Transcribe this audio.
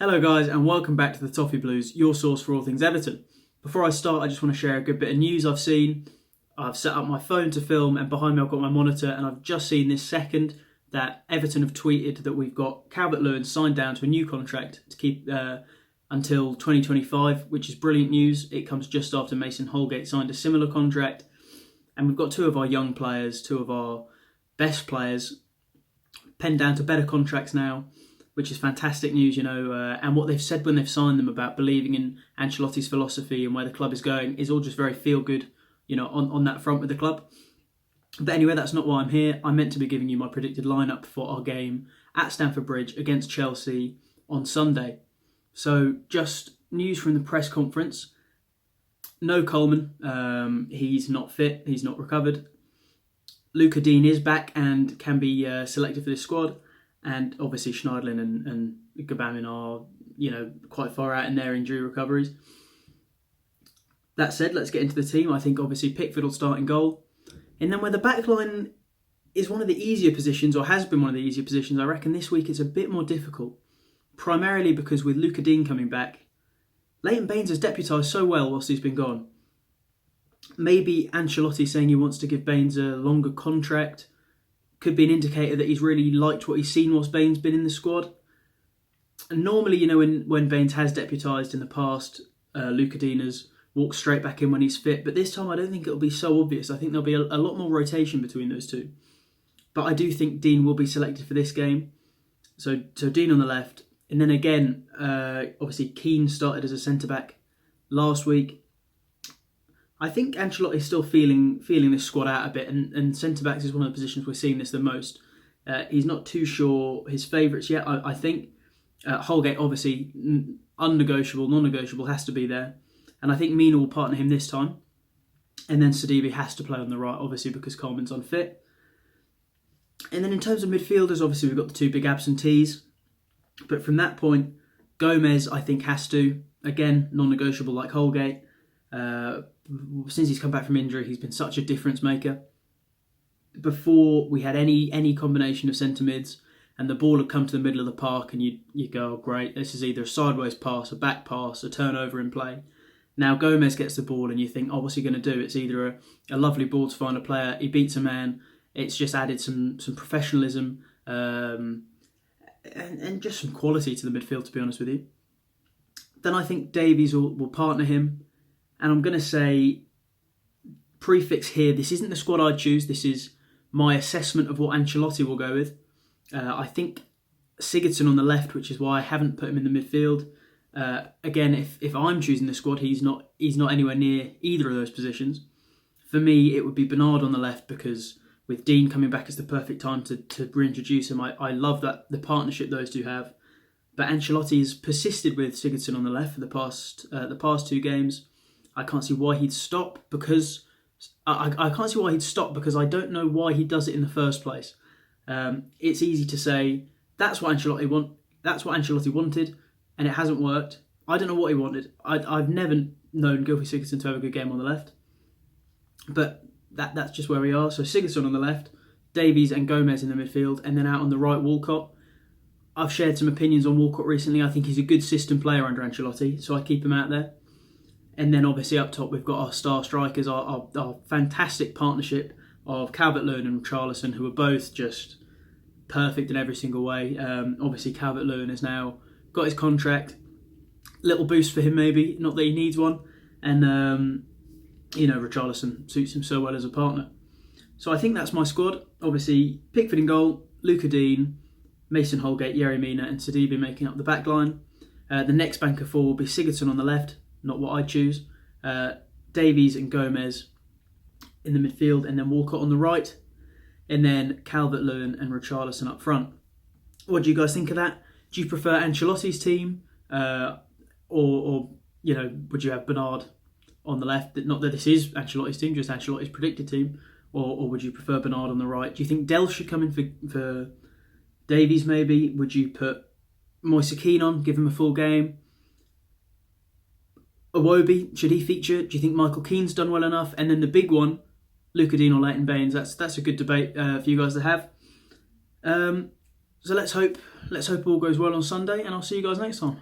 Hello guys and welcome back to the Toffee Blues, your source for all things Everton. Before I start, I just want to share a good bit of news I've seen. I've set up my phone to film and behind me I've got my monitor, and I've just seen this second that Everton have tweeted that we've got Calvert-Lewin signed down to a new contract to keep until 2025, which is brilliant news. It comes just after Mason Holgate signed a similar contract, and we've got two of our young players, two of our best players, penned down to better contracts now, which is fantastic news, and what they've said when they've signed them about believing in Ancelotti's philosophy and where the club is going is all just very feel-good, on that front with the club. But anyway, that's not why I'm here. I'm meant to be giving you my predicted lineup for our game at Stamford Bridge against Chelsea on Sunday. So just news from the press conference. No Coleman. He's not fit. He's not recovered. Luca Dean is back and can be selected for this squad. And obviously Schneiderlin and Gabamin are, quite far out in their injury recoveries. That said, let's get into the team. I think obviously Pickford will start in goal. And then where the back line is one of the easier positions, or has been one of the easier positions, I reckon this week it's a bit more difficult. Primarily because with Luca Dean coming back, Leighton Baines has deputised so well whilst he's been gone. Maybe Ancelotti saying he wants to give Baines a longer contract could be an indicator that he's really liked what he's seen whilst Baines been in the squad. And normally, when Baines has deputised in the past, Luca Dean has walked straight back in when he's fit. But this time I don't think it'll be so obvious. I think there'll be a lot more rotation between those two. But I do think Dean will be selected for this game. So Dean on the left. And then again, obviously Keane started as a centre-back last week. I think Ancelotti's still feeling this squad out a bit, and centre-backs is one of the positions we're seeing this the most. He's not too sure his favourites yet, I think. Holgate, obviously, non-negotiable, has to be there. And I think Mina will partner him this time. And then Sidibe has to play on the right, obviously, because Coleman's unfit. And then in terms of midfielders, obviously we've got the two big absentees. But from that point, Gomez, I think, has to. Again, non-negotiable like Holgate. Since he's come back from injury, he's been such a difference maker. Before we had any combination of centre mids, and the ball had come to the middle of the park, and you go, oh, great, this is either a sideways pass, a back pass, a turnover in play. Now Gomez gets the ball, and you think, oh, what's he going to do? It's either a lovely ball to find a player, he beats a man. It's just added some professionalism and just some quality to the midfield, to be honest with you. Then I think Davies will partner him. And I'm going to say, prefix here, this isn't the squad I'd choose. This is my assessment of what Ancelotti will go with. I think Sigurdsson on the left, which is why I haven't put him in the midfield. Again, if I'm choosing the squad, he's not anywhere near either of those positions. For me, it would be Bernard on the left, because with Dean coming back, it's the perfect time to reintroduce him. I love that the partnership those two have. But Ancelotti has persisted with Sigurdsson on the left for the past two games. I can't see why he'd stop because I don't know why he does it in the first place. It's easy to say that's what Ancelotti wanted, and it hasn't worked. I don't know what he wanted. I've never known Gylfi Sigurdsson to have a good game on the left, but that's just where we are. So Sigurdsson on the left, Davies and Gomez in the midfield, and then out on the right Walcott. I've shared some opinions on Walcott recently. I think he's a good system player under Ancelotti, so I keep him out there. And then obviously up top, we've got our star strikers, our fantastic partnership of Calvert-Lewin and Richarlison, who are both just perfect in every single way. Obviously, Calvert-Lewin has now got his contract. Little boost for him, maybe. Not that he needs one. And, Richarlison suits him so well as a partner. So I think that's my squad. Obviously, Pickford in goal, Luca Dean, Mason Holgate, Yerry Mina and Sidibe making up the back line. The next bank of four will be Sigurdsson on the left. Not what I choose. Davies and Gomez in the midfield, and then Walcott on the right, and then Calvert-Lewin and Richarlison up front. What do you guys think of that? Do you prefer Ancelotti's team, or would you have Bernard on the left? Not that this is Ancelotti's team, just Ancelotti's predicted team, or would you prefer Bernard on the right? Do you think Del should come in for Davies? Maybe would you put Moise Kean on, give him a full game? Iwobi, should he feature? Do you think Michael Keane's done well enough? And then the big one, Luca Dean or Leighton Baines. That's a good debate for you guys to have. So let's hope all goes well on Sunday, and I'll see you guys next time.